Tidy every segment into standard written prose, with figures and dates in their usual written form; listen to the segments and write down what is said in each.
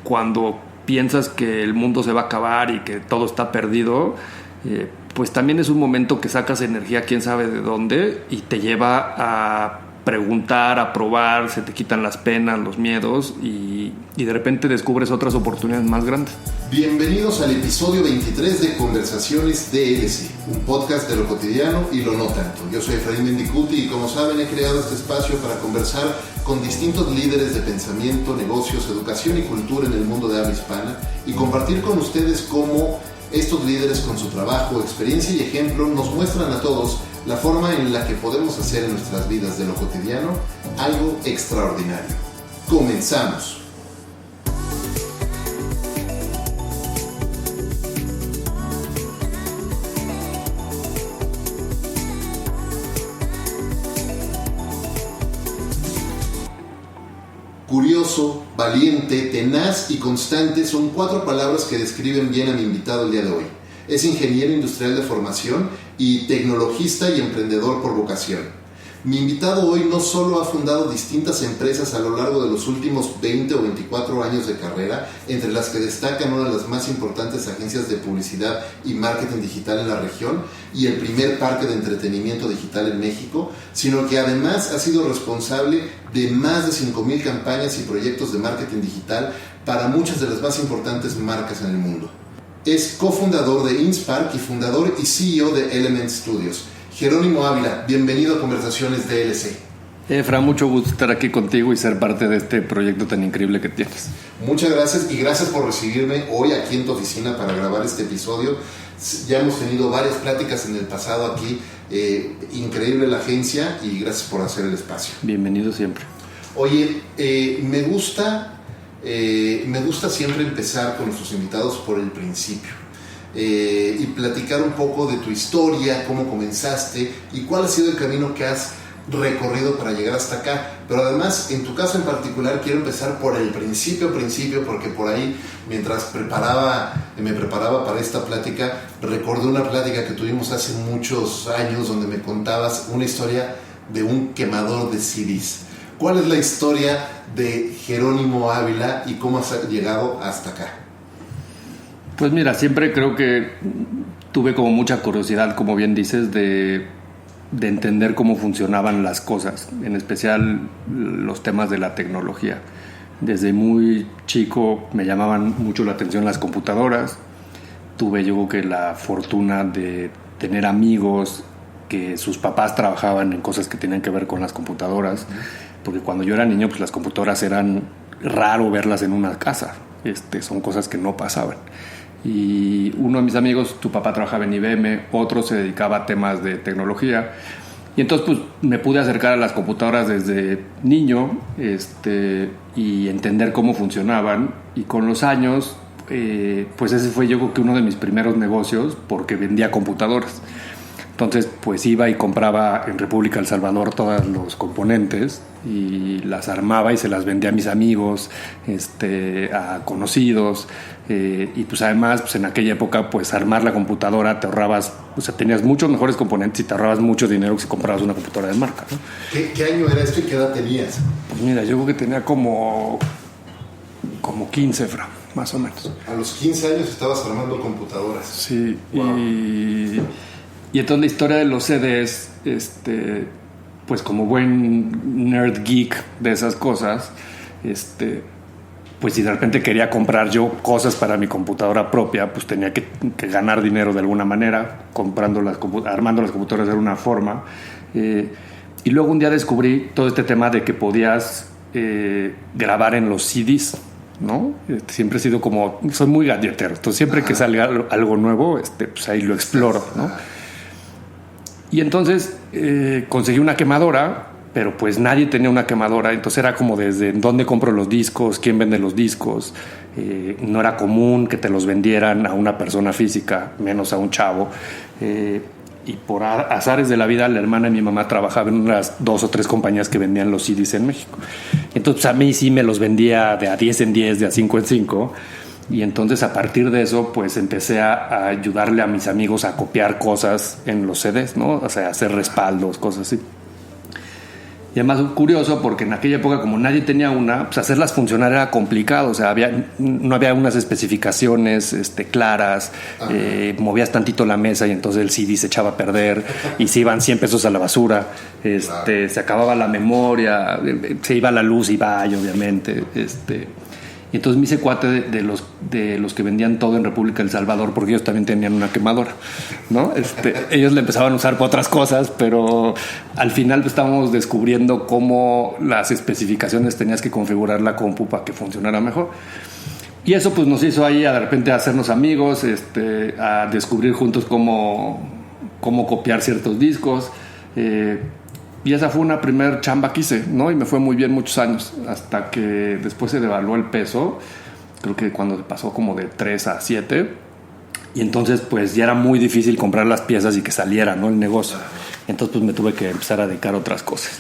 cuando piensas que el mundo se va a acabar y que todo está perdido, pues también es un momento que sacas energía quién sabe de dónde y te lleva a preguntar, a probar, se te quitan las penas, los miedos y de repente descubres otras oportunidades más grandes. Bienvenidos al episodio 23 de Conversaciones DLC, un podcast de lo cotidiano y lo no tanto. Yo soy Efraín Mendicuti y como saben he creado este espacio para conversar con distintos líderes de pensamiento, negocios, educación y cultura en el mundo de habla hispana y compartir con ustedes cómo estos líderes con su trabajo, experiencia y ejemplo nos muestran a todos la forma en la que podemos hacer en nuestras vidas de lo cotidiano algo extraordinario. ¡Comenzamos! Curioso, valiente, tenaz y constante son 4 palabras que describen bien a mi invitado el día de hoy. Es ingeniero industrial de formación y tecnologista y emprendedor por vocación. Mi invitado hoy no solo ha fundado distintas empresas a lo largo de los últimos 20 o 24 años de carrera, entre las que destacan una de las más importantes agencias de publicidad y marketing digital en la región y el primer parque de entretenimiento digital en México, sino que además ha sido responsable de más de 5,000 campañas y proyectos de marketing digital para muchas de las más importantes marcas en el mundo. Es cofundador de InSpark y fundador y CEO de Element Studios. Jerónimo Ávila, bienvenido a Conversaciones DLC. Efra, mucho gusto estar aquí contigo y ser parte de este proyecto tan increíble que tienes. Muchas gracias y gracias por recibirme hoy aquí en tu oficina para grabar este episodio. Ya hemos tenido varias pláticas en el pasado aquí. Increíble la agencia y gracias por hacer el espacio. Bienvenido siempre. Oye, me gusta siempre empezar con nuestros invitados por el principio. Y platicar un poco de tu historia, cómo comenzaste y cuál ha sido el camino que has recorrido para llegar hasta acá. Pero además, en tu caso en particular, quiero empezar por el principio, porque por ahí, mientras me preparaba para esta plática, recordé una plática que tuvimos hace muchos años donde me contabas una historia de un quemador de CDs. ¿Cuál es la historia de Jerónimo Ávila y cómo has llegado hasta acá? Pues mira, siempre creo que tuve como mucha curiosidad, como bien dices, de entender cómo funcionaban las cosas, en especial los temas de la tecnología. Desde muy chico me llamaban mucho la atención las computadoras. Tuve yo creo que la fortuna de tener amigos que sus papás trabajaban en cosas que tenían que ver con las computadoras, porque cuando yo era niño pues las computadoras eran raro verlas en una casa. Son cosas que no pasaban. Y uno de mis amigos, tu papá trabajaba en IBM, otro se dedicaba a temas de tecnología y entonces pues me pude acercar a las computadoras desde niño y entender cómo funcionaban y con los años pues ese fue yo creo que uno de mis primeros negocios porque vendía computadoras. Entonces pues iba y compraba en República El Salvador todos los componentes y las armaba y se las vendía a mis amigos, a conocidos y pues además pues en aquella época pues armar la computadora te ahorrabas, o sea tenías muchos mejores componentes y te ahorrabas mucho dinero que si comprabas una computadora de marca, ¿no? ¿Qué año era esto y qué edad tenías? Pues mira, yo creo que tenía como 15, más o menos. A los 15 años estabas armando computadoras. Sí, wow. Y entonces la historia de los CDs, pues como buen nerd geek de esas cosas, pues si de repente quería comprar yo cosas para mi computadora propia, pues tenía que ganar dinero de alguna manera, armando las computadoras de alguna forma. Y luego un día descubrí todo este tema de que podías grabar en los CDs, ¿no? Siempre he sido soy muy galletero, entonces siempre que salga algo nuevo, pues ahí lo exploro, ¿no? Y entonces conseguí una quemadora, pero pues nadie tenía una quemadora, entonces era como desde dónde compro los discos, quién vende los discos, no era común que te los vendieran a una persona física, menos a un chavo, y por azares de la vida la hermana de mi mamá trabajaba en unas 2 o 3 compañías que vendían los CDs en México, entonces a mí sí me los vendía de a 10 en 10, de a 5 en 5. Y entonces a partir de eso pues empecé a ayudarle a mis amigos a copiar cosas en los CDs, ¿no? O sea, hacer respaldos, cosas así. Y además curioso porque en aquella época, como nadie tenía una, pues hacerlas funcionar era complicado. O sea, no había unas especificaciones claras. Movías tantito la mesa y entonces el CD se echaba a perder y se iban 100 pesos a la basura. Se acababa la memoria, se iba la luz y vaya, obviamente. Y entonces me hice cuate de los que vendían todo en República del Salvador, porque ellos también tenían una quemadora, ¿no? Ellos la empezaban a usar para otras cosas, pero al final estábamos descubriendo cómo las especificaciones tenías que configurar la compu para que funcionara mejor. Y eso pues nos hizo ahí de repente hacernos amigos, a descubrir juntos cómo copiar ciertos discos. Y esa fue una primer chamba que hice, ¿no? Y me fue muy bien muchos años, hasta que después se devaluó el peso, creo que cuando se pasó como de 3 a 7, y entonces pues ya era muy difícil comprar las piezas y que saliera, ¿no? El negocio. Entonces pues me tuve que empezar a dedicar a otras cosas.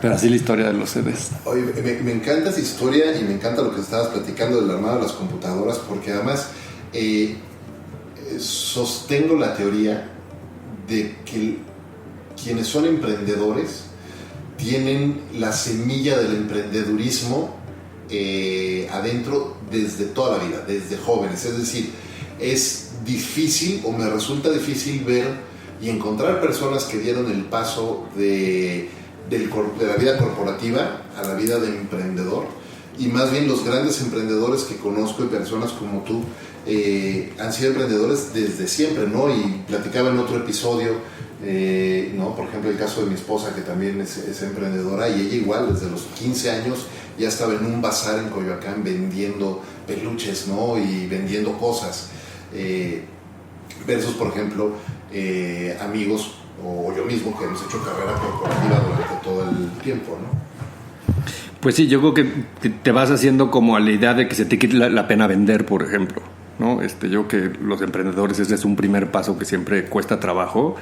Pero así la historia de los CDs. Oye, me encanta esa historia y me encanta lo que estabas platicando del armado de las computadoras, porque además sostengo la teoría de que quienes son emprendedores tienen la semilla del emprendedurismo adentro desde toda la vida, desde jóvenes. Es decir, es difícil o me resulta difícil ver y encontrar personas que dieron el paso de la vida corporativa a la vida de emprendedor. Y más bien los grandes emprendedores que conozco y personas como tú han sido emprendedores desde siempre, ¿no? Y platicaba en otro episodio, ¿no? Por ejemplo, el caso de mi esposa, que también es emprendedora, y ella igual desde los 15 años ya estaba en un bazar en Coyoacán vendiendo peluches, ¿no? Y vendiendo cosas, versus, por ejemplo, amigos o yo mismo que hemos hecho carrera corporativa durante todo el tiempo, ¿no? Pues sí, yo creo que te vas haciendo como a la idea de que se te quite la pena vender, por ejemplo, ¿no? Yo creo que los emprendedores ese es un primer paso que siempre cuesta trabajo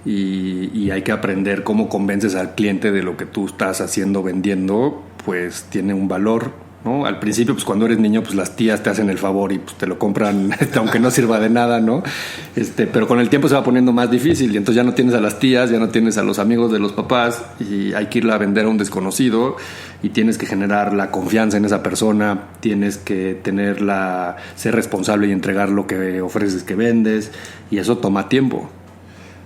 y hay que aprender cómo convences al cliente de lo que tú estás haciendo, vendiendo, pues tiene un valor, ¿no? Al principio, pues cuando eres niño, pues las tías te hacen el favor y pues te lo compran aunque no sirva de nada, ¿no? Pero con el tiempo se va poniendo más difícil y entonces ya no tienes a las tías, ya no tienes a los amigos de los papás y hay que irla a vender a un desconocido y tienes que generar la confianza en esa persona, tienes que ser responsable y entregar lo que ofreces que vendes y eso toma tiempo.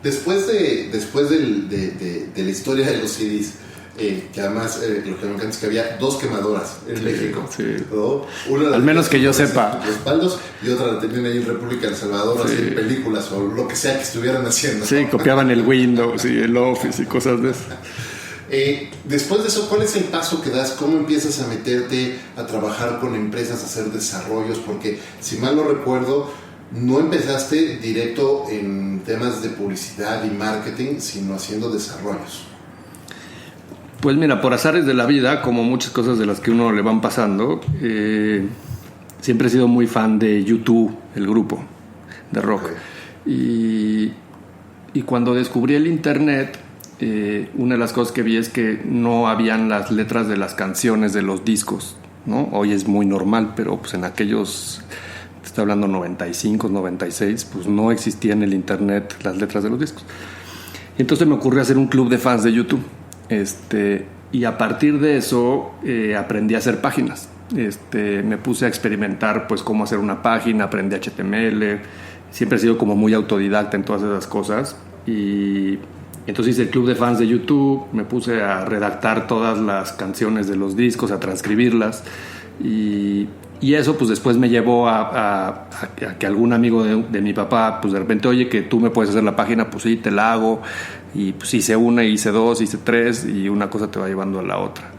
Después de la historia de los CDs, que además lo que me encanta es que había 2 quemadoras en México, sí. ¿no? Una al menos que yo sepa, respaldos, y otra la tenían ahí en República del Salvador, sí. Hacer películas o lo que sea que estuvieran haciendo. Sí, copiaban el Windows y el Office y cosas de eso. Después de eso, ¿cuál es el paso que das? ¿Cómo empiezas a meterte a trabajar con empresas, a hacer desarrollos? Porque si mal no recuerdo, no empezaste directo en temas de publicidad y marketing, sino haciendo desarrollos. Pues mira, por azares de la vida, como muchas cosas de las que uno le van pasando, siempre he sido muy fan de U2, el grupo de rock. Okay. Y cuando descubrí el internet, una de las cosas que vi es que no habían las letras de las canciones de los discos, ¿no? Hoy es muy normal, pero pues en aquellos, te estoy hablando 95, 96, pues no existía en el internet las letras de los discos. Y entonces me ocurrió hacer un club de fans de YouTube. Y a partir de eso aprendí a hacer páginas. Me puse a experimentar pues cómo hacer una página, aprendí HTML. Siempre he sido como muy autodidacta en todas esas cosas. Y entonces hice el club de fans de YouTube, me puse a redactar todas las canciones de los discos, a transcribirlas. Y eso pues después me llevó a que algún amigo de mi papá pues de repente, oye, que tú me puedes hacer la página, pues sí, te la hago. Y pues hice una, hice 2, hice 3 y una cosa te va llevando a la otra.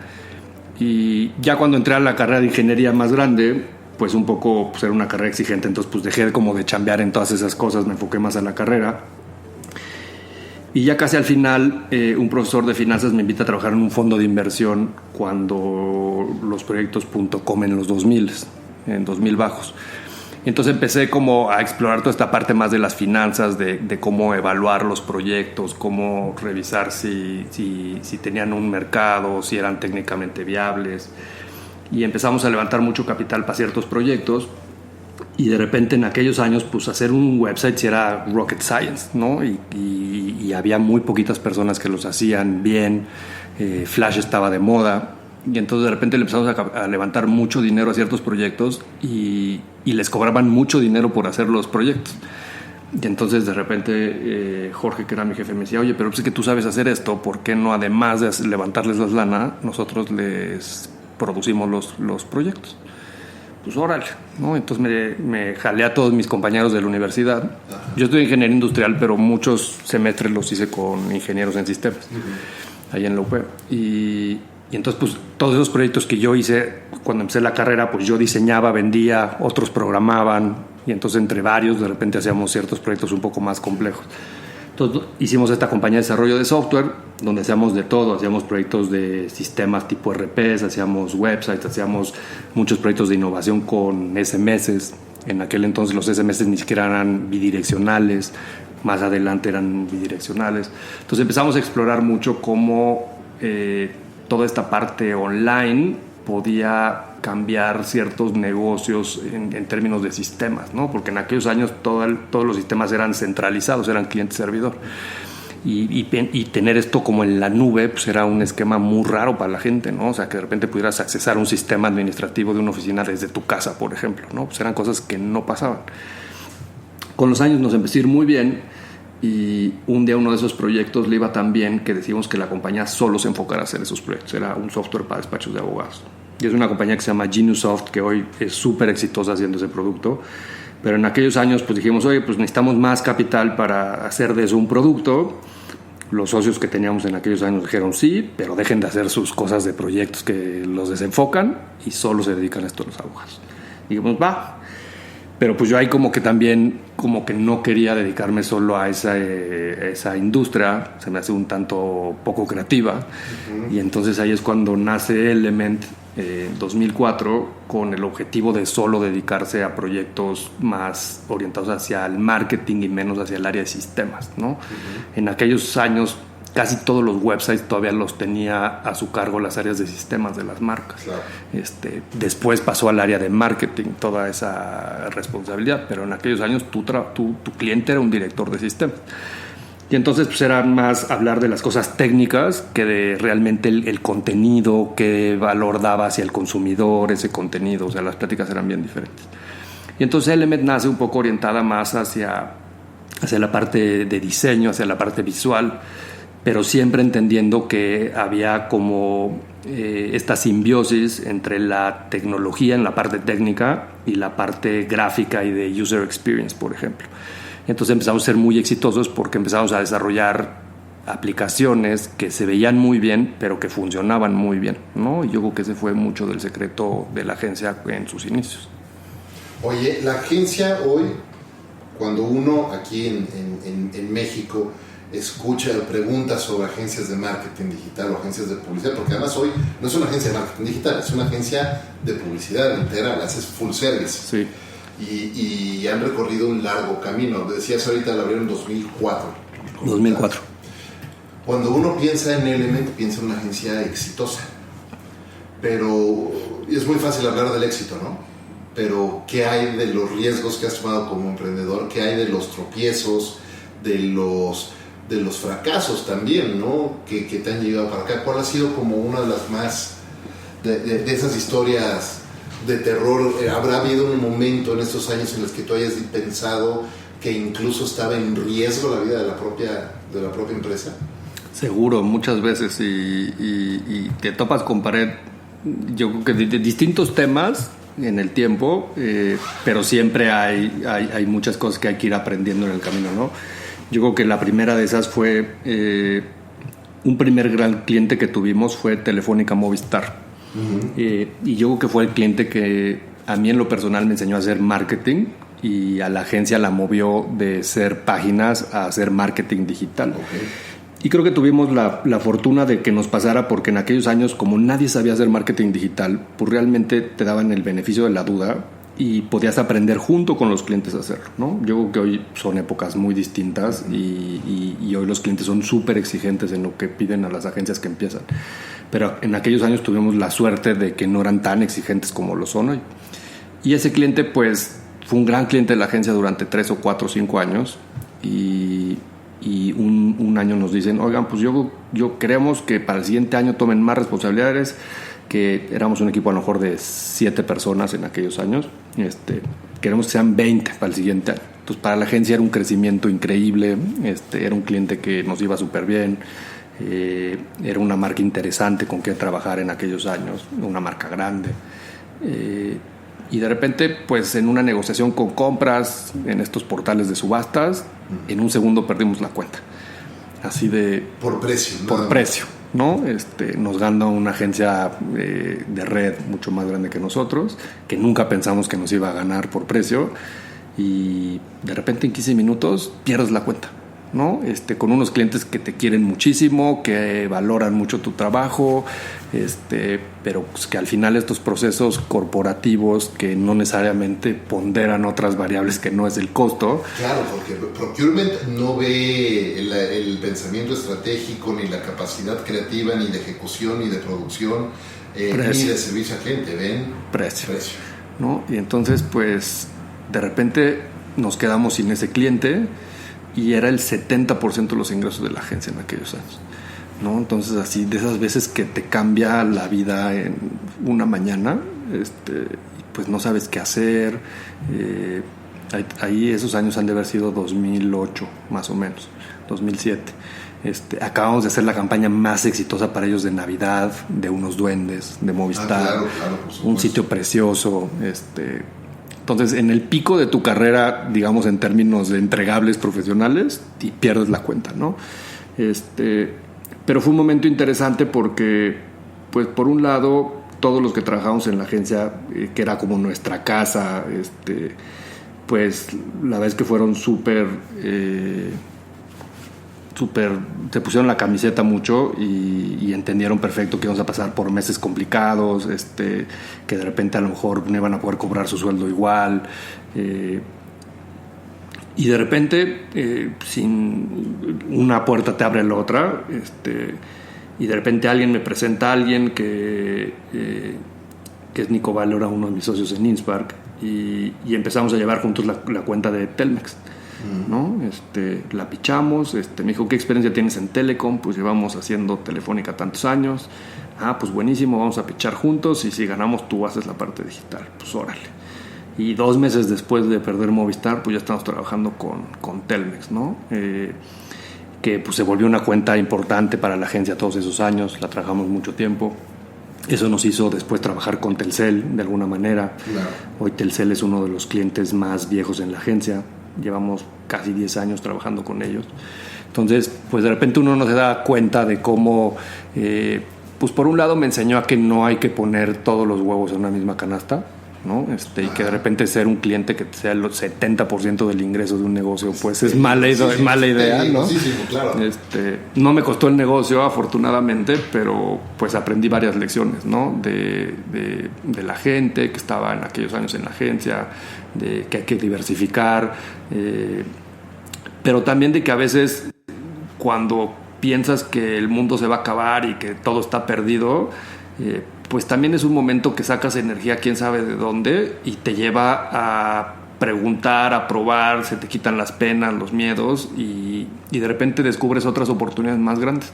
Y ya cuando entré a la carrera de ingeniería más grande, pues un poco pues era una carrera exigente, entonces pues dejé como de chambear en todas esas cosas, me enfoqué más a la carrera. Y ya casi al final un profesor de finanzas me invita a trabajar en un fondo de inversión cuando los proyectos .com en los 2000, en 2000 bajos. Entonces empecé como a explorar toda esta parte más de las finanzas, de cómo evaluar los proyectos, cómo revisar si tenían un mercado, si eran técnicamente viables. Y empezamos a levantar mucho capital para ciertos proyectos. Y de repente en aquellos años, pues hacer un website sí era rocket science, ¿no? Y había muy poquitas personas que los hacían bien. Flash estaba de moda, y entonces de repente le empezamos a levantar mucho dinero a ciertos proyectos y les cobraban mucho dinero por hacer los proyectos. Y entonces de repente Jorge, que era mi jefe, me decía, oye, pero pues es que tú sabes hacer esto, ¿por qué no, además de levantarles las lana, nosotros les producimos los proyectos? Pues órale, ¿no? Entonces me jalé a todos mis compañeros de la universidad. Yo estudié ingeniería industrial, pero muchos semestres los hice con ingenieros en sistemas, ahí en la UP. Y entonces, pues, todos esos proyectos que yo hice cuando empecé la carrera, pues yo diseñaba, vendía, otros programaban, y entonces entre varios de repente hacíamos ciertos proyectos un poco más complejos. Entonces hicimos esta compañía de desarrollo de software, donde hacíamos de todo, hacíamos proyectos de sistemas tipo RPs, hacíamos websites, hacíamos muchos proyectos de innovación con SMS. En aquel entonces los SMS ni siquiera eran bidireccionales, más adelante eran bidireccionales. Entonces empezamos a explorar mucho cómo toda esta parte online podía cambiar ciertos negocios en términos de sistemas, ¿no? Porque en aquellos años todos los sistemas eran centralizados, eran cliente-servidor. Y tener esto como en la nube, pues era un esquema muy raro para la gente, ¿no? O sea, que de repente pudieras accesar a un sistema administrativo de una oficina desde tu casa, por ejemplo, ¿no? Pues eran cosas que no pasaban. Con los años nos empezó a ir muy bien, y un día uno de esos proyectos le iba tan bien que decidimos que la compañía solo se enfocara a hacer esos proyectos. Era un software para despachos de abogados. Y es una compañía que se llama Genusoft, que hoy es súper exitosa haciendo ese producto. Pero en aquellos años pues dijimos, oye, pues necesitamos más capital para hacer de eso un producto. Los socios que teníamos en aquellos años dijeron sí, pero dejen de hacer sus cosas de proyectos que los desenfocan y solo se dedican a esto los abogados. Y dijimos, va. Pero pues yo ahí como que también como que no quería dedicarme solo a esa industria, se me hace un tanto poco creativa. Y entonces ahí es cuando nace Element en 2004 con el objetivo de solo dedicarse a proyectos más orientados hacia el marketing y menos hacia el área de sistemas, ¿no? En aquellos años casi todos los websites todavía los tenía a su cargo las áreas de sistemas de las marcas. Claro. Después pasó al área de marketing toda esa responsabilidad, pero en aquellos años tu cliente era un director de sistemas. Y entonces pues era más hablar de las cosas técnicas que de realmente el contenido, qué valor daba hacia el consumidor ese contenido. O sea, las pláticas eran bien diferentes. Y entonces Element nace un poco orientada más hacia la parte de diseño, hacia la parte visual, pero siempre entendiendo que había como esta simbiosis entre la tecnología en la parte técnica y la parte gráfica y de user experience, por ejemplo. Entonces empezamos a ser muy exitosos porque empezamos a desarrollar aplicaciones que se veían muy bien, pero que funcionaban muy bien, ¿no? Y yo creo que ese fue mucho del secreto de la agencia en sus inicios. Oye, la agencia hoy, cuando uno aquí en México escucha preguntas sobre agencias de marketing digital o agencias de publicidad, porque además hoy no es una agencia de marketing digital, es una agencia de publicidad integral, haces full service. Sí. Y han recorrido un largo camino. Decías ahorita, la abrieron en 2004. 2004. Cuando uno piensa en Element, piensa en una agencia exitosa. Pero es muy fácil hablar del éxito, ¿no? Pero ¿qué hay de los riesgos que has tomado como emprendedor? ¿Qué hay de los tropiezos, de los fracasos también, ¿no? Que te han llegado para acá? ¿Cuál ha sido como una de las más de esas historias de terror? ¿Habrá habido un momento en estos años en los que tú hayas pensado que incluso estaba en riesgo la vida de la propia empresa? Seguro, muchas veces, y te topas con pared, yo creo que de distintos temas en el tiempo, pero siempre hay muchas cosas que hay que ir aprendiendo en el camino, ¿no? Yo creo que la primera de esas fue un primer gran cliente que tuvimos fue Telefónica Movistar. Y yo creo que fue el cliente que a mí en lo personal me enseñó a hacer marketing, y a la agencia la movió de ser páginas a hacer marketing digital. Y creo que tuvimos la fortuna de que nos pasara, porque en aquellos años, como nadie sabía hacer marketing digital, pues realmente te daban el beneficio de la duda y podías aprender junto con los clientes a hacerlo, ¿no? Yo creo que hoy son épocas muy distintas y hoy los clientes son súper exigentes en lo que piden a las agencias que empiezan. Pero en aquellos años tuvimos la suerte de que no eran tan exigentes como lo son hoy. Y ese cliente, pues, fue un gran cliente de la agencia durante 3 o 4 o 5 años. Y y un año nos dicen, oigan, pues yo queremos que para el siguiente año tomen más responsabilidades, que éramos un equipo a lo mejor de 7 personas en aquellos años, queremos que sean 20 para el siguiente año. Entonces para la agencia era un crecimiento increíble, era un cliente que nos iba súper bien, era una marca interesante con que trabajar en aquellos años, una marca grande. Y de repente, pues en una negociación con compras en estos portales de subastas, en un segundo perdimos la cuenta. Así de... Por precio. Por precio, ¿no? Nos gana una agencia de red mucho más grande que nosotros, que nunca pensamos que nos iba a ganar por precio, y de repente en 15 minutos pierdes la cuenta, ¿no? Con unos clientes que te quieren muchísimo, que valoran mucho tu trabajo, pero pues que al final estos procesos corporativos que no necesariamente ponderan otras variables que no es el costo. Claro, porque procurement no ve el pensamiento estratégico, ni la capacidad creativa, ni de ejecución, ni de producción, ni de servicio al cliente, ven precio, ¿no? Y entonces pues de repente nos quedamos sin ese cliente, y era el 70% de los ingresos de la agencia en aquellos años, ¿no? Entonces así, de esas veces que te cambia la vida en una mañana, pues no sabes qué hacer. Ahí esos años han de haber sido 2008 más o menos, 2007. Acabamos de hacer la campaña más exitosa para ellos de Navidad, de unos duendes, de Movistar, claro, por supuesto. Un sitio precioso. Entonces, en el pico de tu carrera, digamos, en términos de entregables profesionales, y pierdes la cuenta, ¿no? Pero fue un momento interesante porque, pues, por un lado, todos los que trabajamos en la agencia, que era como nuestra casa, pues, la verdad es que fueron súper, se pusieron la camiseta mucho y entendieron perfecto que íbamos a pasar por meses complicados, que de repente a lo mejor no iban a poder cobrar su sueldo igual, y de repente sin una puerta te abre la otra, y de repente alguien me presenta a alguien que es Nico Valora, uno de mis socios en Inspark, y empezamos a llevar juntos la cuenta de Telmex, ¿no? La pichamos, me dijo, ¿qué experiencia tienes en Telecom? Pues llevamos haciendo Telefónica tantos años. Pues buenísimo, vamos a pichar juntos, y si ganamos tú haces la parte digital. Pues órale. Y 2 meses después de perder Movistar, pues ya estamos trabajando con Telmex, ¿no? Que pues se volvió una cuenta importante para la agencia todos esos años, la trabajamos mucho tiempo. Eso nos hizo después trabajar con Telcel de alguna manera. Claro. Hoy Telcel es uno de los clientes más viejos en la agencia. Llevamos casi 10 años trabajando con ellos. Entonces, pues de repente uno no se da cuenta de cómo, pues por un lado me enseñó a que no hay que poner todos los huevos en una misma canasta, ¿no? Y que de repente ser un cliente que sea el 70% del ingreso de un negocio, pues es mala idea, ¿no? Sí, claro. No me costó el negocio, afortunadamente, pero pues aprendí varias lecciones, ¿no? De la gente que estaba en aquellos años en la agencia, de que hay que diversificar, pero también de que a veces cuando piensas que el mundo se va a acabar y que todo está perdido, pues también es un momento que sacas energía quién sabe de dónde y te lleva a preguntar, a probar, se te quitan las penas, los miedos, y de repente descubres otras oportunidades más grandes.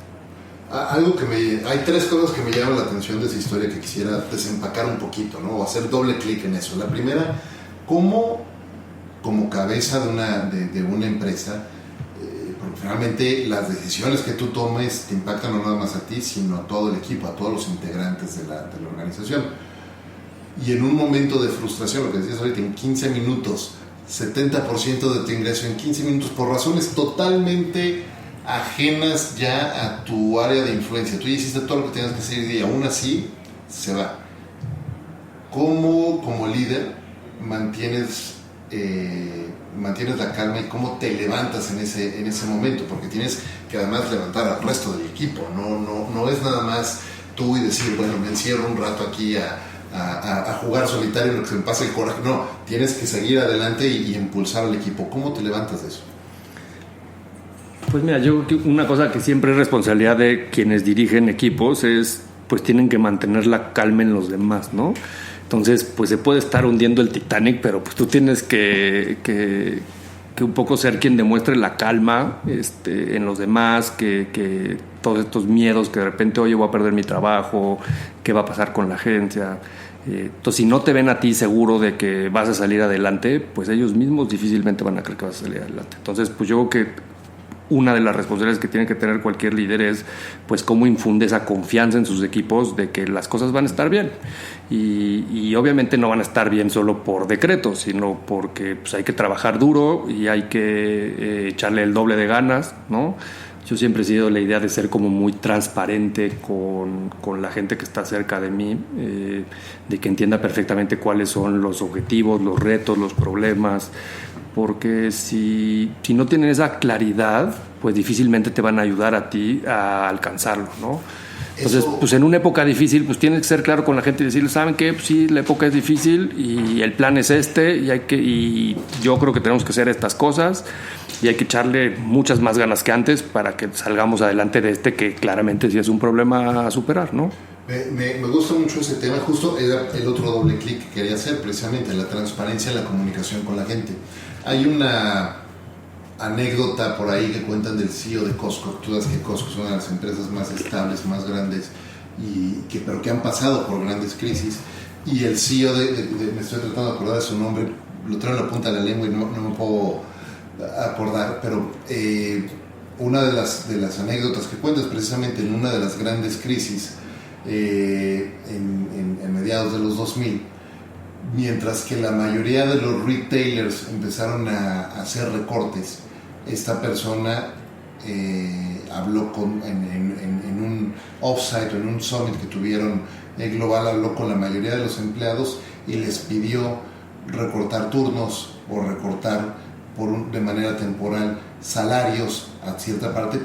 Hay 3 cosas que me llaman la atención de esa historia que quisiera desempacar un poquito, ¿no? O hacer doble clic en eso. La primera, ¿cómo como cabeza de una empresa, porque finalmente las decisiones que tú tomes te impactan no nada más a ti, sino a todo el equipo, a todos los integrantes de la organización? Y en un momento de frustración, lo que decías ahorita, en 15 minutos, 70% de tu ingreso en 15 minutos, por razones totalmente ajenas ya a tu área de influencia. Tú ya hiciste todo lo que tenías que hacer y aún así se va. ¿Cómo como líder mantienes la calma y cómo te levantas en ese momento? Porque tienes que además levantar al resto del equipo. No es nada más tú y decir, bueno, me encierro un rato aquí a jugar solitario en lo que se me pase el coraje. No, tienes que seguir adelante y impulsar al equipo. ¿Cómo te levantas de eso? Pues mira, yo creo que una cosa que siempre es responsabilidad de quienes dirigen equipos es, pues tienen que mantener la calma en los demás, ¿no? Entonces, pues se puede estar hundiendo el Titanic, pero pues tú tienes que que un poco ser quien demuestre la calma en los demás, que todos estos miedos que de repente, oye, voy a perder mi trabajo, qué va a pasar con la agencia. Entonces, si no te ven a ti seguro de que vas a salir adelante, pues ellos mismos difícilmente van a creer que vas a salir adelante. Entonces, pues yo creo que una de las responsabilidades que tiene que tener cualquier líder es pues cómo infunde esa confianza en sus equipos de que las cosas van a estar bien y obviamente no van a estar bien solo por decreto, sino porque pues, hay que trabajar duro y hay que echarle el doble de ganas, ¿no? Yo siempre he sido la idea de ser como muy transparente con la gente que está cerca de mí, de que entienda perfectamente cuáles son los objetivos, los retos, los problemas, porque si no tienen esa claridad, pues difícilmente te van a ayudar a ti a alcanzarlo, ¿no? Entonces, pues en una época difícil, pues tienes que ser claro con la gente y decirle, ¿saben qué? Pues sí, la época es difícil y el plan es este y yo creo que tenemos que hacer estas cosas y hay que echarle muchas más ganas que antes para que salgamos adelante de que claramente sí es un problema a superar, ¿no? Me gusta mucho ese tema, justo era el otro doble clic que quería hacer, precisamente la transparencia en la comunicación con la gente. Hay una anécdota por ahí que cuentan del CEO de Costco. Tú sabes que Costco es una de las empresas más estables, más grandes, pero que han pasado por grandes crisis. Y el CEO me estoy tratando de acordar de su nombre, lo traigo en la punta de la lengua y no me puedo acordar, pero una de las anécdotas que cuenta es precisamente en una de las grandes crisis en mediados de los 2000, mientras que la mayoría de los retailers empezaron a hacer recortes. Esta persona habló en un offsite o en un summit que tuvieron global, habló con la mayoría de los empleados y les pidió recortar turnos o recortar de manera temporal salarios a cierta parte,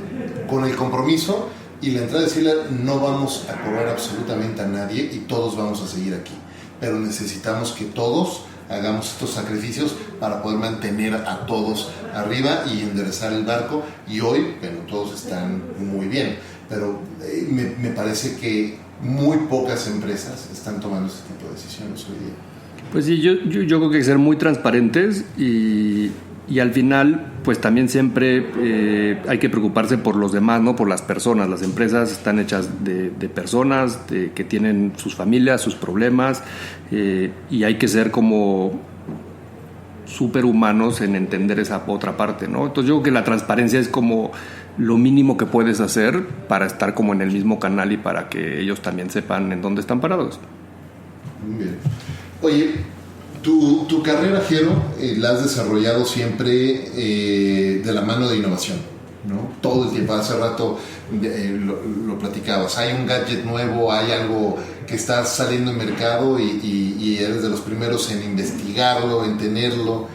con el compromiso y la entrada de decirle, no vamos a cobrar absolutamente a nadie y todos vamos a seguir aquí, pero necesitamos que todos hagamos estos sacrificios para poder mantener a todos arriba y enderezar el barco. Y hoy, bueno, todos están muy bien, pero me parece que muy pocas empresas están tomando este tipo de decisiones hoy día. Pues sí, yo creo que hay que ser muy transparentes y al final, pues también siempre hay que preocuparse por los demás, ¿no? Por las personas. Las empresas están hechas de personas que tienen sus familias, sus problemas, y hay que ser como superhumanos en entender esa otra parte, ¿no? Entonces yo creo que la transparencia es como lo mínimo que puedes hacer para estar como en el mismo canal y para que ellos también sepan en dónde están parados. Muy bien. Oye, tu carrera, Jero, la has desarrollado siempre de la mano de innovación, ¿no? Todo el tiempo. Hace rato lo platicabas. Hay un gadget nuevo, hay algo que está saliendo en mercado y eres de los primeros en investigarlo, en tenerlo.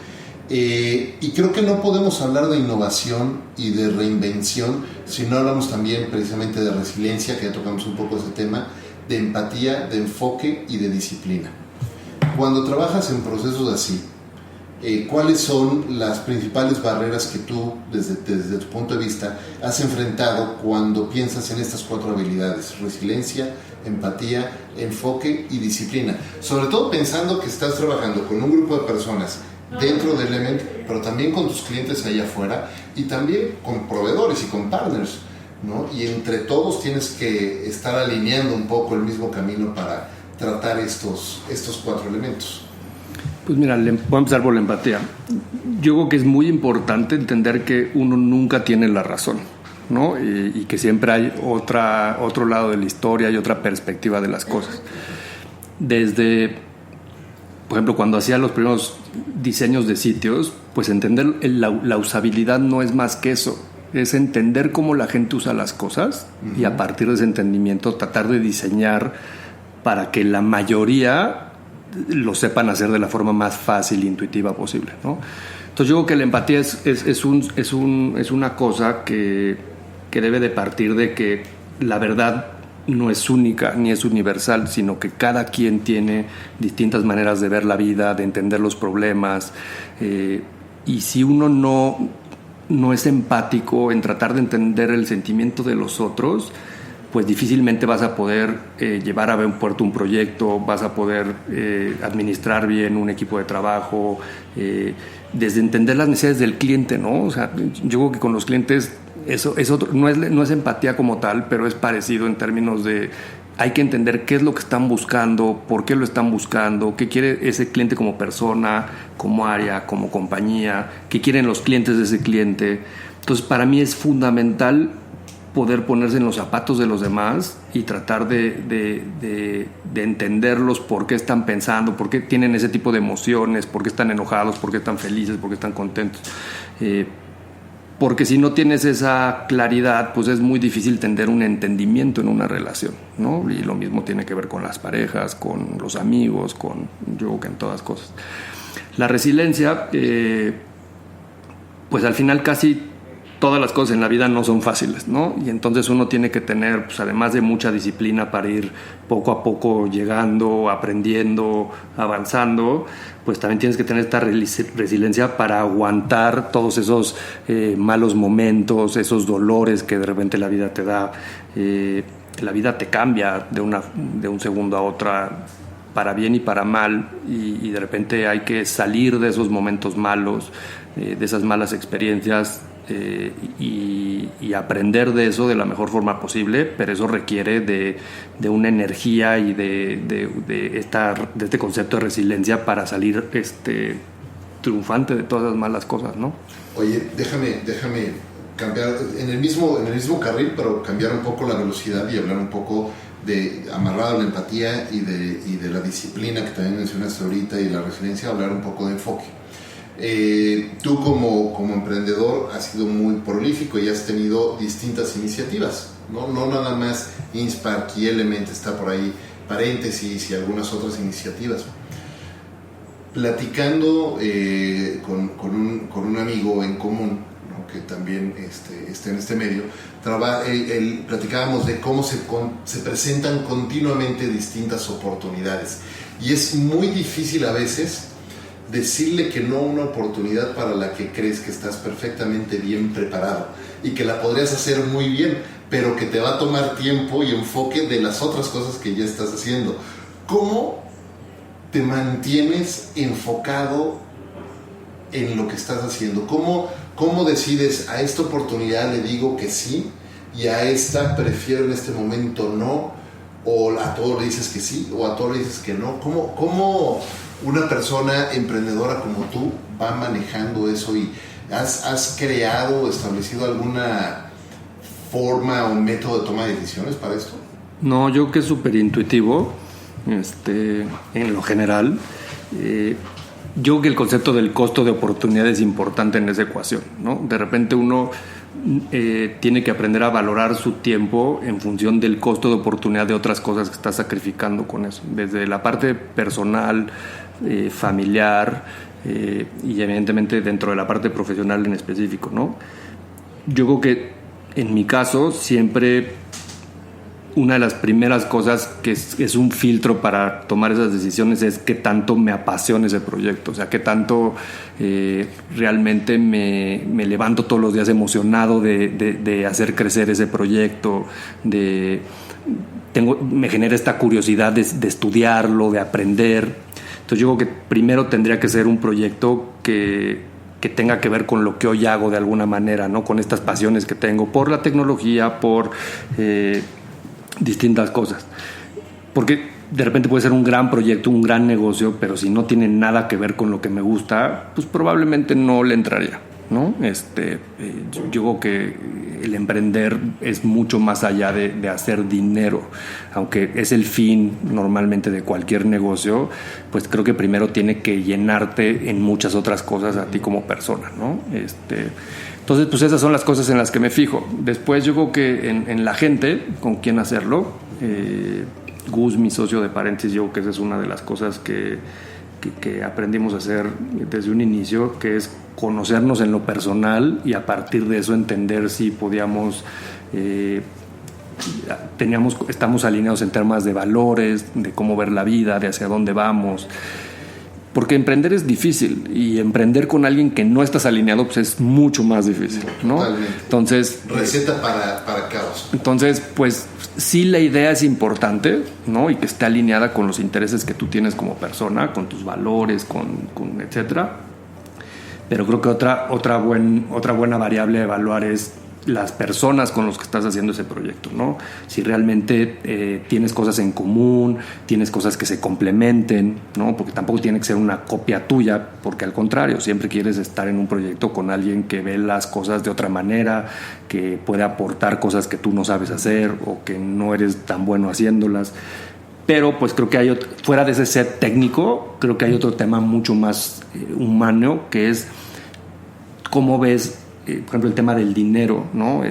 Y creo que no podemos hablar de innovación y de reinvención si no hablamos también precisamente de resiliencia, que ya tocamos un poco ese tema, de empatía, de enfoque y de disciplina. Cuando trabajas en procesos así, ¿cuáles son las principales barreras que tú, desde tu punto de vista, has enfrentado cuando piensas en estas 4 habilidades? Resiliencia, empatía, enfoque y disciplina. Sobre todo pensando que estás trabajando con un grupo de personas dentro de Element, pero también con tus clientes allá afuera y también con proveedores y con partners, ¿no? Y entre todos tienes que estar alineando un poco el mismo camino para tratar estos 4 elementos. Pues mira, voy a empezar por la empatía. Yo creo que es muy importante entender que uno nunca tiene la razón, ¿no? Y que siempre hay otro lado de la historia y otra perspectiva de las cosas. Desde, por ejemplo, cuando hacía los primeros diseños de sitios, pues entender la usabilidad no es más que eso. Es entender cómo la gente usa las cosas y a partir de ese entendimiento tratar de diseñar para que la mayoría lo sepan hacer de la forma más fácil e intuitiva posible, ¿no? Entonces yo creo que la empatía es una cosa que debe de partir de que la verdad no es única ni es universal, sino que cada quien tiene distintas maneras de ver la vida, de entender los problemas, y si uno no es empático en tratar de entender el sentimiento de los otros, pues difícilmente vas a poder llevar a buen puerto un proyecto, vas a poder administrar bien un equipo de trabajo, desde entender las necesidades del cliente, ¿no? O sea, yo creo que con los clientes eso es otro, no es empatía como tal, pero es parecido en términos de hay que entender qué es lo que están buscando, por qué lo están buscando, qué quiere ese cliente como persona, como área, como compañía, qué quieren los clientes de ese cliente. Entonces, para mí es fundamental poder ponerse en los zapatos de los demás y tratar de entenderlos, por qué están pensando, por qué tienen ese tipo de emociones, por qué están enojados, por qué están felices, por qué están contentos. Porque si no tienes esa claridad, pues es muy difícil tener un entendimiento en una relación, ¿no? Y lo mismo tiene que ver con las parejas, con los amigos, yo creo que en todas cosas. La resiliencia, pues al final casi todas las cosas en la vida no son fáciles, ¿no? Y entonces uno tiene que tener, pues además de mucha disciplina para ir poco a poco llegando, aprendiendo, avanzando, pues también tienes que tener esta resiliencia para aguantar todos esos malos momentos, esos dolores que de repente la vida te da. La vida te cambia de un segundo a otra, para bien y para mal, y de repente hay que salir de esos momentos malos, de esas malas experiencias, y aprender de eso de la mejor forma posible, pero eso requiere de una energía y de este concepto de resiliencia para salir triunfante de todas las malas cosas, ¿no? Oye, déjame cambiar en el mismo carril, pero cambiar un poco la velocidad y hablar un poco de, amarrado a la empatía y de la disciplina que también mencionaste ahorita y la resiliencia, hablar un poco de enfoque. Tú como emprendedor has sido muy prolífico y has tenido distintas iniciativas, no nada más Inspark y Element, está por ahí Paréntesis y algunas otras iniciativas. Platicando con un amigo en común, ¿no?, que también está en este medio, platicábamos de cómo se presentan continuamente distintas oportunidades y es muy difícil a veces decirle que no a una oportunidad para la que crees que estás perfectamente bien preparado y que la podrías hacer muy bien, pero que te va a tomar tiempo y enfoque de las otras cosas que ya estás haciendo. ¿Cómo te mantienes enfocado en lo que estás haciendo? ¿Cómo decides a esta oportunidad le digo que sí y a esta prefiero en este momento no? ¿O a todo le dices que sí o a todo le dices que no? ¿Cómo una persona emprendedora como tú va manejando eso? ¿Y has creado o establecido alguna forma o método de toma de decisiones para esto? No, yo creo que es súper intuitivo, en lo general. Yo creo que el concepto del costo de oportunidad es importante en esa ecuación, ¿no? De repente uno tiene que aprender a valorar su tiempo en función del costo de oportunidad de otras cosas que está sacrificando con eso, desde la parte personal, familiar, y evidentemente dentro de la parte profesional en específico, ¿no? Yo creo que en mi caso siempre una de las primeras cosas que es un filtro para tomar esas decisiones es qué tanto me apasiona ese proyecto, o sea, qué tanto realmente me levanto todos los días emocionado de hacer crecer ese proyecto, me genera esta curiosidad de estudiarlo, de aprender. Entonces yo creo que primero tendría que ser un proyecto que tenga que ver con lo que hoy hago de alguna manera, ¿no? Con estas pasiones que tengo por la tecnología, por distintas cosas. Porque de repente puede ser un gran proyecto, un gran negocio, pero si no tiene nada que ver con lo que me gusta, pues probablemente no le entraría, ¿no? Yo creo que el emprender es mucho más allá de hacer dinero, aunque es el fin normalmente de cualquier negocio, pues creo que primero tiene que llenarte en muchas otras cosas a ti como persona, ¿no? Entonces, pues esas son las cosas en las que me fijo. Después yo creo que en la gente con quien hacerlo, Gus, mi socio de Paréntesis, yo creo que esa es una de las cosas que aprendimos a hacer desde un inicio, que es conocernos en lo personal y a partir de eso entender si podíamos, estamos alineados en temas de valores, de cómo ver la vida, de hacia dónde vamos. Porque emprender es difícil y emprender con alguien que no estás alineado pues es mucho más difícil, ¿no? Totalmente. Entonces, receta para caos. Entonces, pues sí la idea es importante, ¿no? Y que esté alineada con los intereses que tú tienes como persona, con tus valores, con etcétera. Pero creo que otra buena variable a evaluar es las personas con los que estás haciendo ese proyecto, ¿no? Si realmente tienes cosas en común, tienes cosas que se complementen, ¿no? Porque tampoco tiene que ser una copia tuya, porque al contrario, siempre quieres estar en un proyecto con alguien que ve las cosas de otra manera, que puede aportar cosas que tú no sabes hacer o que no eres tan bueno haciéndolas. Pero pues creo que fuera de ese set técnico, creo que hay otro tema mucho más humano, que es cómo ves, por ejemplo, el tema del dinero, ¿no?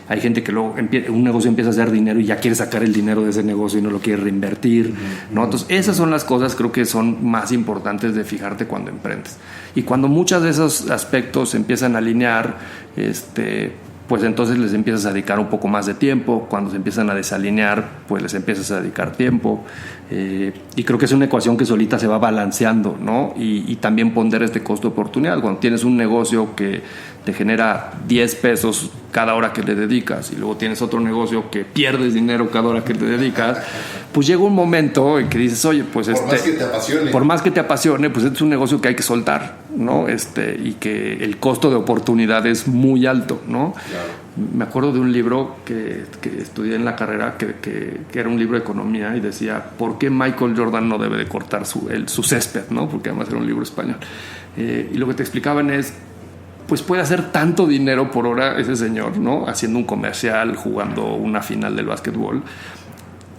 Hay gente que luego un negocio empieza a hacer dinero y ya quiere sacar el dinero de ese negocio y no lo quiere reinvertir, ¿no? Entonces esas son las cosas, creo que son más importantes de fijarte cuando emprendes. Y cuando muchos de esos aspectos se empiezan a alinear, pues entonces les empiezas a dedicar un poco más de tiempo. Cuando se empiezan a desalinear, pues les empiezas a dedicar tiempo. Y creo que es una ecuación que solita se va balanceando, ¿no? Y también pondera este costo de oportunidad. Cuando tienes un negocio que te genera 10 pesos cada hora que le dedicas y luego tienes otro negocio que pierdes dinero cada hora que te dedicas, pues llega un momento en que dices, oye, pues por más que te apasione, pues es un negocio que hay que soltar, ¿no? Y que el costo de oportunidad es muy alto, ¿no? Claro. Me acuerdo de un libro que estudié en la carrera que era un libro de economía y decía, ¿por qué Michael Jordan no debe de cortar su césped, ¿no? Porque además era un libro español. Y lo que te explicaban es, pues puede hacer tanto dinero por hora ese señor, ¿no? Haciendo un comercial, jugando una final del básquetbol,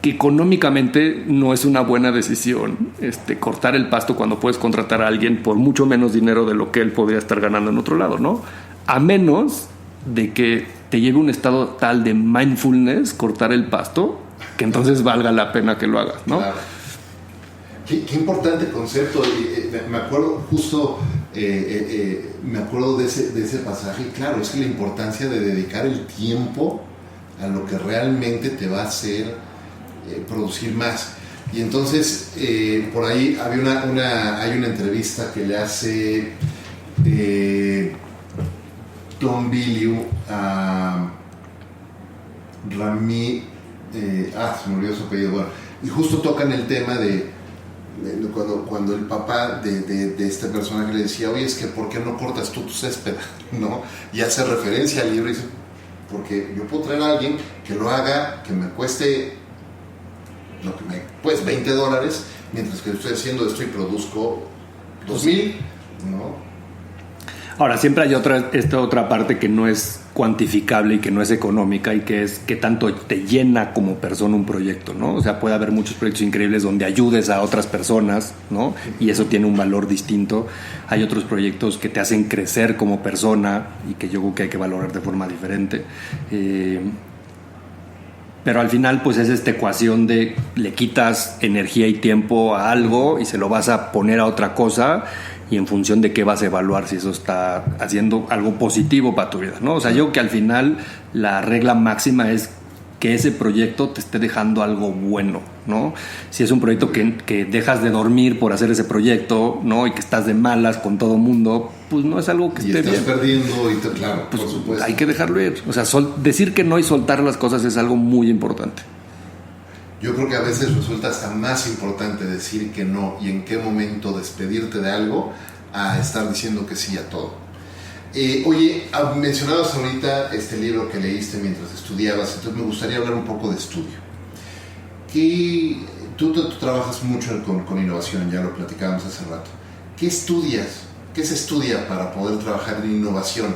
que económicamente no es una buena decisión cortar el pasto cuando puedes contratar a alguien por mucho menos dinero de lo que él podría estar ganando en otro lado, ¿no? A menos de que te lleve un estado tal de mindfulness cortar el pasto, que entonces valga la pena que lo hagas, ¿no? Claro. Qué importante concepto. Me acuerdo justo, me acuerdo de ese pasaje. Claro, es que la importancia de dedicar el tiempo a lo que realmente te va a hacer producir más. Y entonces, por ahí hay una entrevista que le hace Tom Bilyeu a Rami, se me olvidó su apellido, bueno, y justo tocan el tema de cuando el papá de este personaje le decía, oye, es que ¿por qué no cortas tú tu césped? ¿No? Y hace referencia al libro y dice, porque yo puedo traer a alguien que lo haga, que me cueste lo que me pues $20, mientras que estoy haciendo esto y produzco 2,000, ¿no? Ahora, siempre hay otra parte que no es cuantificable y que no es económica, y que es qué tanto te llena como persona un proyecto, ¿no? O sea, puede haber muchos proyectos increíbles donde ayudes a otras personas, ¿no? Y eso tiene un valor distinto. Hay otros proyectos que te hacen crecer como persona y que yo creo que hay que valorar de forma diferente. Pero al final, pues es esta ecuación de le quitas energía y tiempo a algo y se lo vas a poner a otra cosa, y en función de qué vas a evaluar si eso está haciendo algo positivo para tu vida, ¿no? O sea, yo creo que al final la regla máxima es que ese proyecto te esté dejando algo bueno, ¿no? Si es un proyecto que dejas de dormir por hacer ese proyecto, ¿no? Y que estás de malas con todo mundo, pues no es algo que esté bien. Y estás perdiendo, claro, pues, por supuesto. Hay que dejarlo ir. O sea, decir que no y soltar las cosas es algo muy importante. Yo creo que a veces resulta hasta más importante decir que no y en qué momento despedirte de algo a estar diciendo que sí a todo. Oye, mencionabas ahorita este libro que leíste mientras estudiabas, entonces me gustaría hablar un poco de estudio. Tú trabajas mucho con innovación, ya lo platicábamos hace rato. ¿Qué estudias? ¿Qué se estudia para poder trabajar en innovación?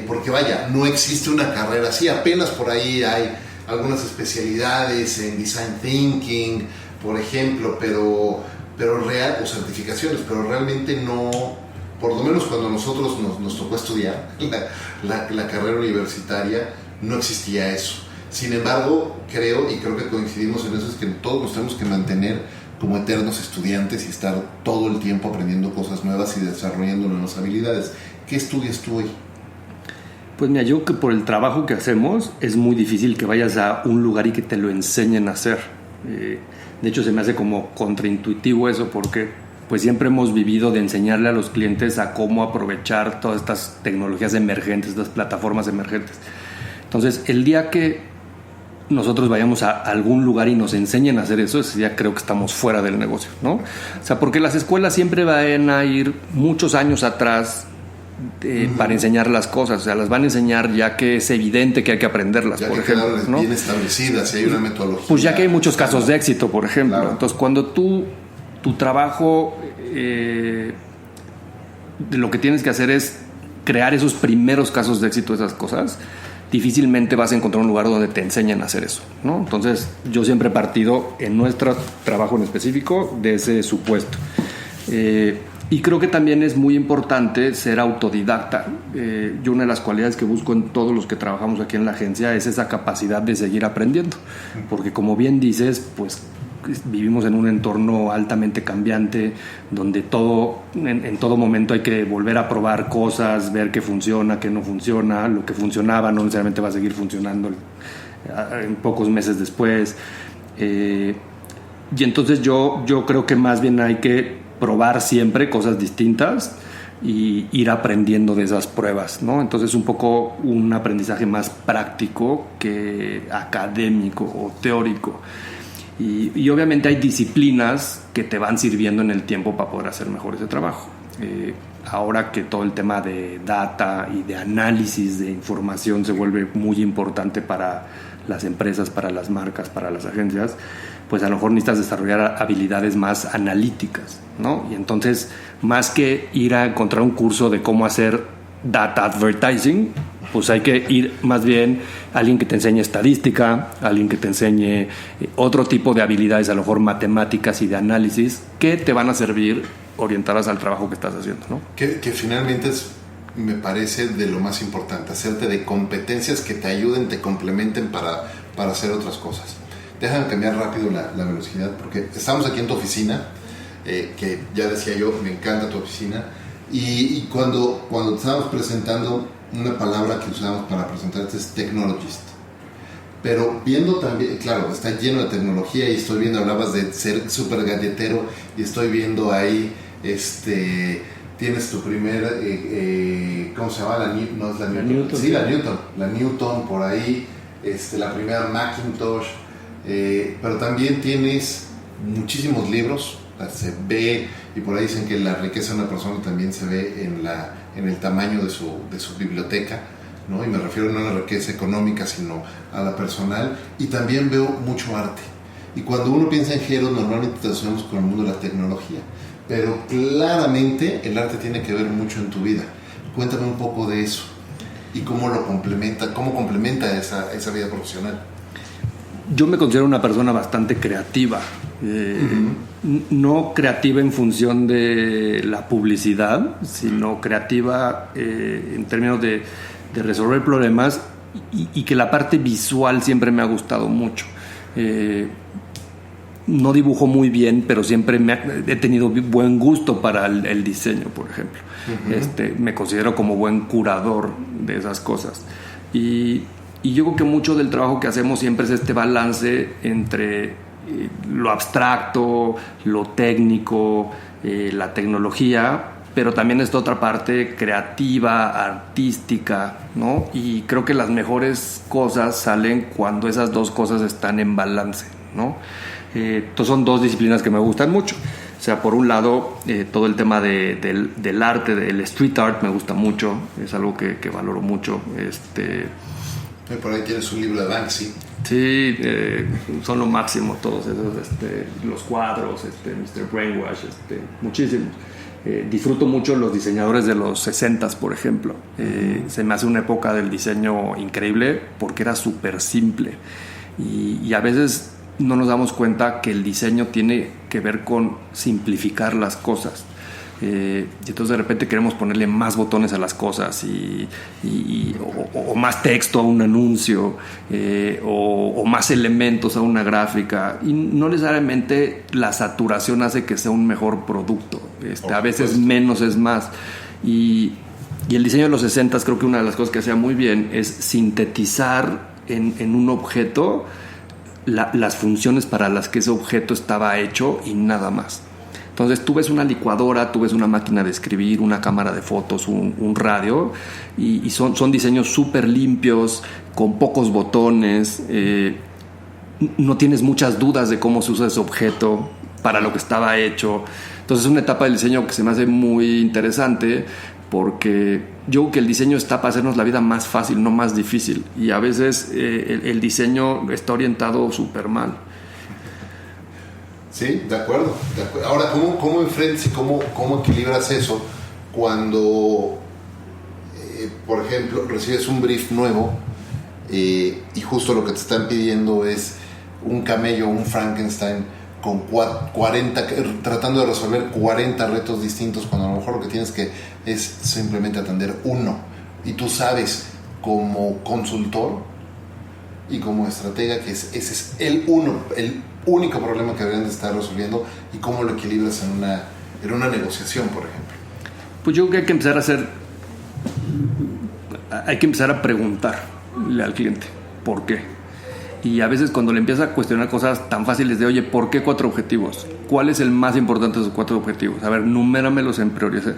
Porque vaya, no existe una carrera así, apenas por ahí hay algunas especialidades en design thinking, por ejemplo, pero o certificaciones, pero realmente no, por lo menos cuando nosotros nos tocó estudiar la carrera universitaria, no existía eso. Sin embargo, creo que coincidimos en eso, es que todos nos tenemos que mantener como eternos estudiantes y estar todo el tiempo aprendiendo cosas nuevas y desarrollando nuevas habilidades. ¿Qué estudias tú hoy? Pues mira, yo que por el trabajo que hacemos es muy difícil que vayas a un lugar y que te lo enseñen a hacer. De hecho, se me hace como contraintuitivo eso, porque pues siempre hemos vivido de enseñarle a los clientes a cómo aprovechar todas estas tecnologías emergentes, estas plataformas emergentes. Entonces, el día que nosotros vayamos a algún lugar y nos enseñen a hacer eso, ese día creo que estamos fuera del negocio, ¿no? O sea, porque las escuelas siempre van a ir muchos años atrás para enseñar las cosas, o sea, las van a enseñar ya que es evidente que hay que aprenderlas, ya por que ejemplo, quedaron ¿no? bien establecidas y hay una metodología. Pues ya que hay muchos casos de éxito, por ejemplo. Claro. Entonces, cuando tu trabajo, lo que tienes que hacer es crear esos primeros casos de éxito de esas cosas, difícilmente vas a encontrar un lugar donde te enseñen a hacer eso, ¿no? Entonces, yo siempre he partido en nuestro trabajo en específico de ese supuesto. Y creo que también es muy importante ser autodidacta. Yo una de las cualidades que busco en todos los que trabajamos aquí en la agencia es esa capacidad de seguir aprendiendo. Porque como bien dices, pues vivimos en un entorno altamente cambiante, donde en todo momento hay que volver a probar cosas, ver qué funciona, qué no funciona. Lo que funcionaba no necesariamente va a seguir funcionando en pocos meses después. Y entonces yo creo que más bien hay que probar siempre cosas distintas y ir aprendiendo de esas pruebas, ¿no? Entonces un poco un aprendizaje más práctico que académico o teórico. Y obviamente hay disciplinas que te van sirviendo en el tiempo para poder hacer mejor ese trabajo. Ahora que todo el tema de data y de análisis de información se vuelve muy importante para las empresas, para las marcas, para las agencias, pues a lo mejor necesitas desarrollar habilidades más analíticas, ¿no? Y entonces, más que ir a encontrar un curso de cómo hacer data advertising, pues hay que ir más bien a alguien que te enseñe estadística, alguien que te enseñe otro tipo de habilidades, a lo mejor matemáticas y de análisis, que te van a servir orientadas al trabajo que estás haciendo, ¿no? Que finalmente me parece de lo más importante, hacerte de competencias que te ayuden, te complementen para hacer otras cosas. Déjame cambiar rápido la velocidad, porque estamos aquí en tu oficina, que ya decía yo, me encanta tu oficina, y cuando te estábamos presentando, una palabra que usamos para presentarte es technologist. Pero viendo también, claro, está lleno de tecnología y estoy viendo, hablabas de ser súper galletero y estoy viendo ahí, tienes tu primer, ¿cómo se llama? No es la Newton. Sí, la Newton por ahí, la primera Macintosh, pero también tienes muchísimos libros, se ve, y por ahí dicen que la riqueza de una persona también se ve en el tamaño de su biblioteca, ¿no? Y me refiero no a la riqueza económica, sino a la personal, y también veo mucho arte. Y cuando uno piensa en Jero, normalmente te asociamos con el mundo de la tecnología, pero claramente el arte tiene que ver mucho en tu vida. Cuéntame un poco de eso y cómo complementa esa vida profesional. Yo me considero una persona bastante creativa, no creativa en función de la publicidad, sino creativa en términos de resolver problemas y que la parte visual siempre me ha gustado mucho. No dibujo muy bien, pero siempre he tenido buen gusto para el diseño, por ejemplo. Me considero como buen curador de esas cosas. Y yo creo que mucho del trabajo que hacemos siempre es este balance entre lo abstracto, lo técnico, la tecnología, pero también esta otra parte creativa, artística, ¿no? Y creo que las mejores cosas salen cuando esas dos cosas están en balance, ¿no? Entonces son dos disciplinas que me gustan mucho. O sea, por un lado, todo el tema del arte, del street art me gusta mucho, es algo que valoro mucho. Por ahí tienes un libro de Banksy. Sí, son lo máximo todos esos, los cuadros, Mr. Brainwash, muchísimos. Disfruto mucho los diseñadores de los 60s, por ejemplo. Se me hace una época del diseño increíble porque era súper simple. Y a veces no nos damos cuenta que el diseño tiene que ver con simplificar las cosas. Y entonces de repente queremos ponerle más botones a las cosas o más texto a un anuncio o más elementos a una gráfica, y no necesariamente la saturación hace que sea un mejor producto. A veces menos es más, y el diseño de los 60s, creo que una de las cosas que hacía muy bien es sintetizar en un objeto las funciones para las que ese objeto estaba hecho y nada más. Entonces tú ves una licuadora, tú ves una máquina de escribir, una cámara de fotos, un radio, y son diseños súper limpios, con pocos botones, no tienes muchas dudas de cómo se usa ese objeto para lo que estaba hecho. Entonces es una etapa del diseño que se me hace muy interesante, porque yo creo que el diseño está para hacernos la vida más fácil, no más difícil, y a veces el diseño está orientado súper mal. Sí, de acuerdo. Ahora, ¿cómo enfrentas y cómo equilibras eso cuando, por ejemplo, recibes un brief nuevo y justo lo que te están pidiendo es un camello, un Frankenstein con 40, tratando de resolver 40 retos distintos, cuando a lo mejor lo que tienes que es simplemente atender uno, y tú sabes como consultor y como estratega que ese es el único problema que deberían de estar resolviendo, y cómo lo equilibras en una negociación, por ejemplo? Pues yo creo que hay que empezar a preguntarle al cliente por qué. Y a veces cuando le empiezas a cuestionar cosas tan fáciles de, oye, ¿por qué 4 objetivos? ¿Cuál es el más importante de esos 4 objetivos? A ver, numéramelos en prioridad.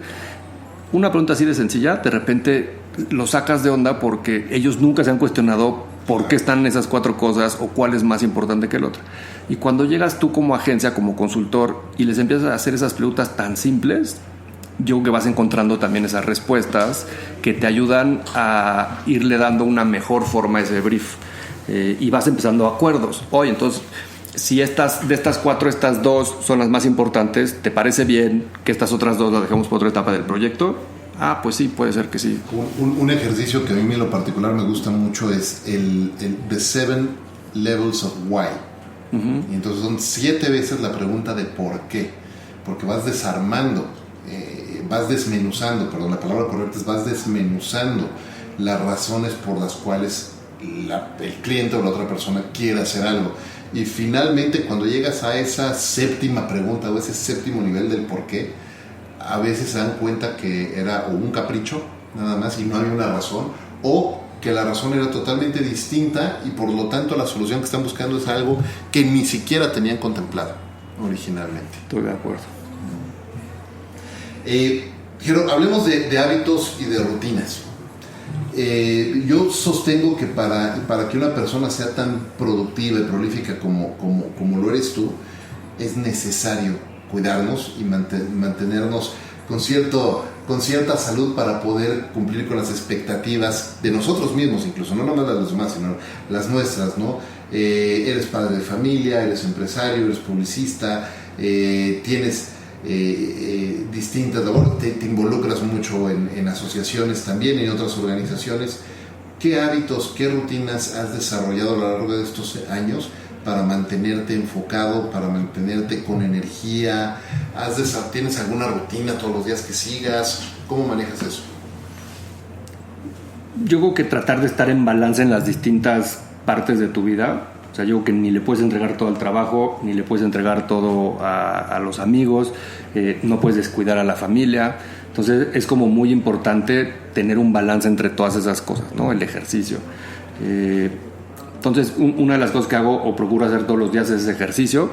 Una pregunta así de sencilla, de repente lo sacas de onda, porque ellos nunca se han cuestionado por qué están esas 4 cosas o cuál es más importante que el otro. Y cuando llegas tú como agencia, como consultor, y les empiezas a hacer esas preguntas tan simples, yo creo que vas encontrando también esas respuestas que te ayudan a irle dando una mejor forma a ese brief. Y vas empezando acuerdos. Oye, entonces, si de estas 4, estas 2 son las más importantes, ¿te parece bien que estas otras 2 las dejemos por otra etapa del proyecto? Ah, pues sí, puede ser que sí. Un ejercicio que a mí en lo particular me gusta mucho es el The 7 Levels of Why. Uh-huh. Y entonces son 7 veces la pregunta de por qué. Porque vas desmenuzando, la palabra correcta es vas desmenuzando las razones por las cuales el cliente o la otra persona quiere hacer algo, y finalmente cuando llegas a esa 7ª pregunta o ese 7º nivel del por qué, a veces se dan cuenta que era o un capricho nada más y no había una razón, o que la razón era totalmente distinta y por lo tanto la solución que están buscando es algo que ni siquiera tenían contemplado originalmente. Estoy de acuerdo. Jero, hablemos de hábitos y de rutinas. Yo sostengo que para que una persona sea tan productiva y prolífica como lo eres tú, es necesario cuidarnos y mantenernos con cierta salud para poder cumplir con las expectativas de nosotros mismos, incluso, no nomás las de los demás, sino las nuestras, ¿no? Eres padre de familia, eres empresario, eres publicista, tienes distintas labores, te involucras mucho en asociaciones también, en otras organizaciones. ¿Qué hábitos, qué rutinas has desarrollado a lo largo de estos años para mantenerte enfocado, para mantenerte con energía? ¿Tienes alguna rutina todos los días que sigas? ¿Cómo manejas eso? Yo creo que tratar de estar en balance en las distintas partes de tu vida. O sea, yo creo que ni le puedes entregar todo al trabajo, ni le puedes entregar todo a los amigos, no puedes descuidar a la familia. Entonces es como muy importante tener un balance entre todas esas cosas, ¿no? El ejercicio. Entonces una de las cosas que hago o procuro hacer todos los días es ejercicio.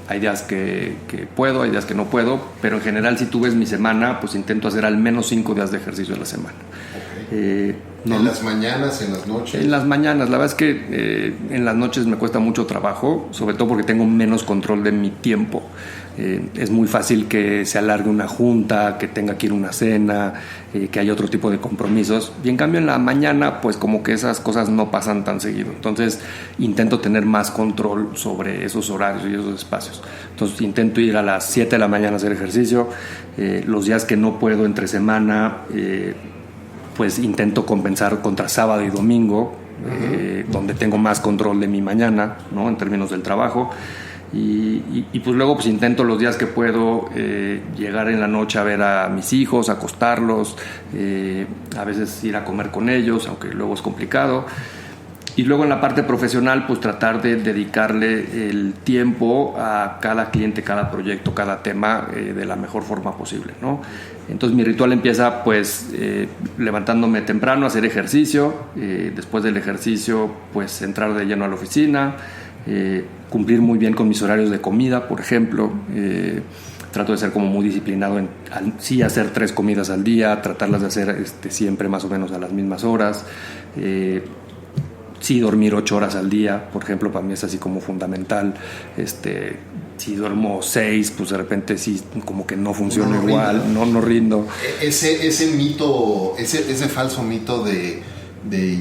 Hay días que puedo, hay días que no puedo, pero en general si tú ves mi semana, pues intento hacer al menos 5 días de ejercicio a la semana. ¿En las mañanas, en las noches? En las mañanas, la verdad es que en las noches me cuesta mucho trabajo, sobre todo porque tengo menos control de mi tiempo. Es muy fácil que se alargue una junta, que tenga que ir a una cena, que haya otro tipo de compromisos. Y en cambio en la mañana, pues como que esas cosas no pasan tan seguido. Entonces intento tener más control sobre esos horarios y esos espacios. Entonces intento ir a las 7 de la mañana a hacer ejercicio. Los días que no puedo entre semana, pues intento compensar contra sábado y domingo, donde tengo más control de mi mañana, ¿no? En términos del trabajo. Y pues luego pues intento los días que puedo llegar en la noche a ver a mis hijos, acostarlos, a veces ir a comer con ellos, aunque luego es complicado. Y luego en la parte profesional, pues tratar de dedicarle el tiempo a cada cliente, cada proyecto, cada tema de la mejor forma posible, ¿no? Entonces mi ritual empieza pues levantándome temprano, hacer ejercicio, después del ejercicio pues entrar de lleno a la oficina, cumplir muy bien con mis horarios de comida, por ejemplo. Trato de ser como muy disciplinado en sí hacer 3 comidas al día, tratarlas de hacer siempre más o menos a las mismas horas. sí dormir 8 horas al día, por ejemplo, para mí es así como fundamental. Si duermo 6, pues de repente sí como que no funciona igual, no rindo. Ese mito, ese falso mito de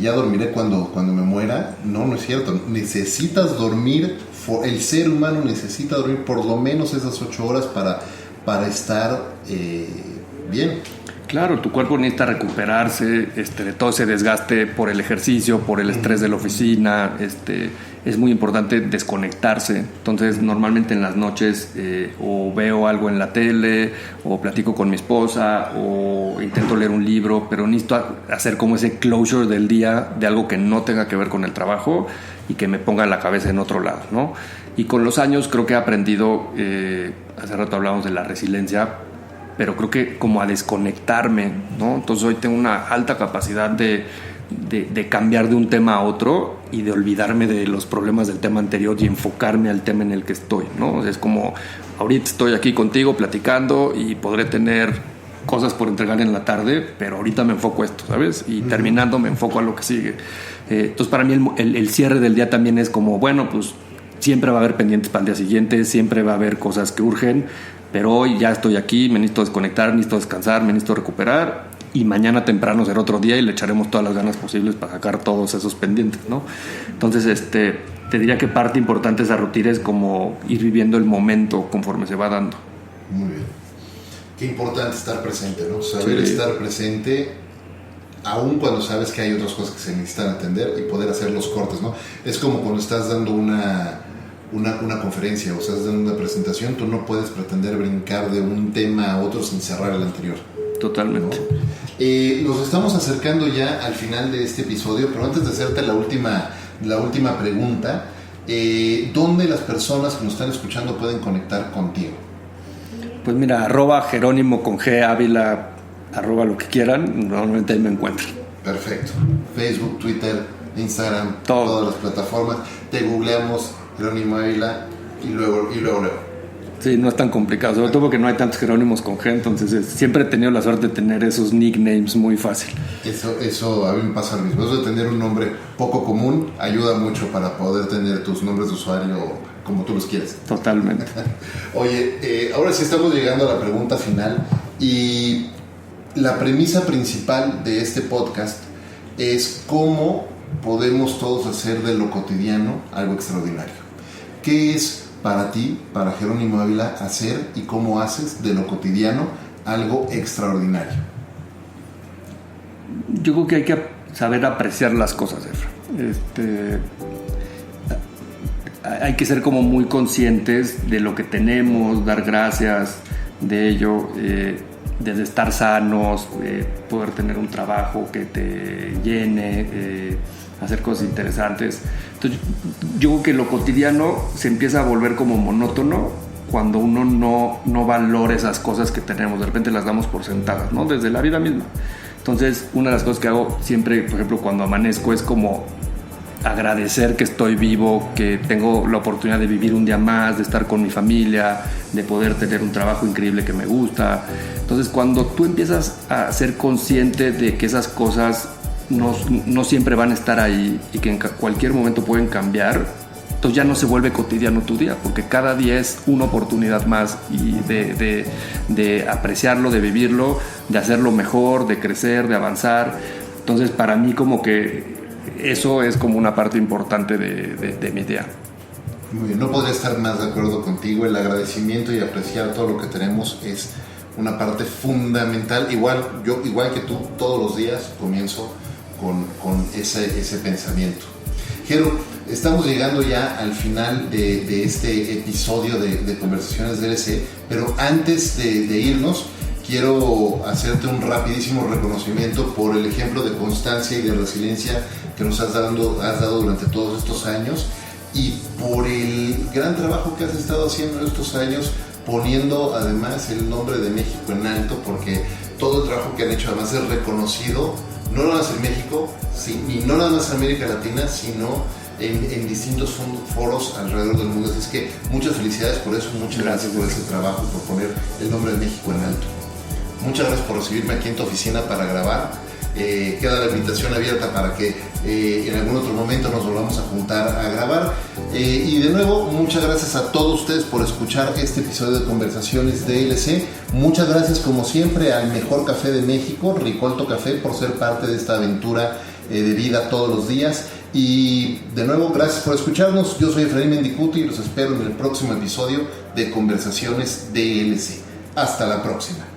ya dormiré cuando me muera, no es cierto. Necesitas dormir, el ser humano necesita dormir por lo menos esas 8 horas para estar bien. Claro, tu cuerpo necesita recuperarse de todo ese desgaste por el ejercicio, por el estrés de la oficina. Es muy importante desconectarse. Entonces, normalmente en las noches o veo algo en la tele, o platico con mi esposa, o intento leer un libro, pero necesito hacer como ese closure del día de algo que no tenga que ver con el trabajo y que me ponga la cabeza en otro lado, ¿no? Y con los años creo que he aprendido, hace rato hablábamos de la resiliencia, pero creo que como a desconectarme, ¿no? Entonces hoy tengo una alta capacidad de cambiar de un tema a otro y de olvidarme de los problemas del tema anterior y enfocarme al tema en el que estoy, ¿no? O sea, es como, ahorita estoy aquí contigo platicando y podré tener cosas por entregar en la tarde, pero ahorita me enfoco a esto, ¿sabes? Y terminando me enfoco a lo que sigue. Entonces para mí el cierre del día también es como, bueno, pues siempre va a haber pendientes para el día siguiente, siempre va a haber cosas que urgen, pero hoy ya estoy aquí, me necesito desconectar, necesito descansar, me necesito recuperar, y mañana temprano será otro día y le echaremos todas las ganas posibles para sacar todos esos pendientes, ¿no? Entonces, te diría que parte importante de esa rutina es como ir viviendo el momento conforme se va dando. Muy bien. Qué importante estar presente, ¿no? Saber estar presente, aun cuando sabes que hay otras cosas que se necesitan atender, y poder hacer los cortes, ¿no? Es como cuando estás dando una conferencia o estás dando una presentación, tú no puedes pretender brincar de un tema a otro sin cerrar el anterior. Totalmente. ¿No? Nos estamos acercando ya al final de este episodio, pero antes de hacerte la última pregunta, ¿dónde las personas que nos están escuchando pueden conectar contigo? Pues mira, @Jerónimo con G, Ávila, lo que quieran, normalmente ahí me encuentran. Perfecto. Facebook, Twitter, Instagram, todo. Todas las plataformas. Te googleamos Jerónimo Ávila y luego. Sí, no es tan complicado, sobre todo porque no hay tantos Jerónimos con G, entonces siempre he tenido la suerte de tener esos nicknames muy fácil. Eso a mí me pasa lo mismo. Eso de tener un nombre poco común ayuda mucho para poder tener tus nombres de usuario como tú los quieres. Totalmente. Oye, ahora sí estamos llegando a la pregunta final, y la premisa principal de este podcast es cómo podemos todos hacer de lo cotidiano algo extraordinario. ¿Qué es para ti, para Jerónimo Ávila, hacer y cómo haces de lo cotidiano algo extraordinario? Yo creo que hay que saber apreciar las cosas, Efra. Hay que ser como muy conscientes de lo que tenemos, dar gracias de ello, desde estar sanos, poder tener un trabajo que te llene, hacer cosas interesantes. Entonces, yo creo que lo cotidiano se empieza a volver como monótono cuando uno no valora esas cosas que tenemos. De repente las damos por sentadas, ¿no? Desde la vida misma. Entonces, una de las cosas que hago siempre, por ejemplo, cuando amanezco, es como agradecer que estoy vivo, que tengo la oportunidad de vivir un día más, de estar con mi familia, de poder tener un trabajo increíble que me gusta. Entonces, cuando tú empiezas a ser consciente de que esas cosas no siempre van a estar ahí y que en cualquier momento pueden cambiar, entonces ya no se vuelve cotidiano tu día, porque cada día es una oportunidad más y de apreciarlo, de vivirlo, de hacerlo mejor, de crecer, de avanzar. Entonces, para mí como que eso es como una parte importante de mi día. Muy bien, no podría estar más de acuerdo contigo. El agradecimiento y apreciar todo lo que tenemos es una parte fundamental. Igual que tú, todos los días comienzo con ese pensamiento. Jero, estamos llegando ya al final de este episodio de Conversaciones DLC, pero antes de irnos, quiero hacerte un rapidísimo reconocimiento por el ejemplo de constancia y de resiliencia que nos has dado durante todos estos años, y por el gran trabajo que has estado haciendo en estos años, poniendo además el nombre de México en alto, porque todo el trabajo que han hecho además es reconocido, no nada más en México, y no nada más en América Latina, sino en distintos foros alrededor del mundo. Así es que muchas felicidades por eso, muchas gracias por ese trabajo, por poner el nombre de México en alto. Muchas gracias por recibirme aquí en tu oficina para grabar. queda la invitación abierta para que en algún otro momento nos volvamos a juntar a grabar. Y de nuevo, muchas gracias a todos ustedes por escuchar este episodio de Conversaciones DLC. Muchas gracias como siempre al mejor café de México, Ricolto Café, por ser parte de esta aventura de vida todos los días. Y de nuevo, gracias por escucharnos. Yo soy Efraín Mendicuti y los espero en el próximo episodio de Conversaciones DLC. Hasta la próxima.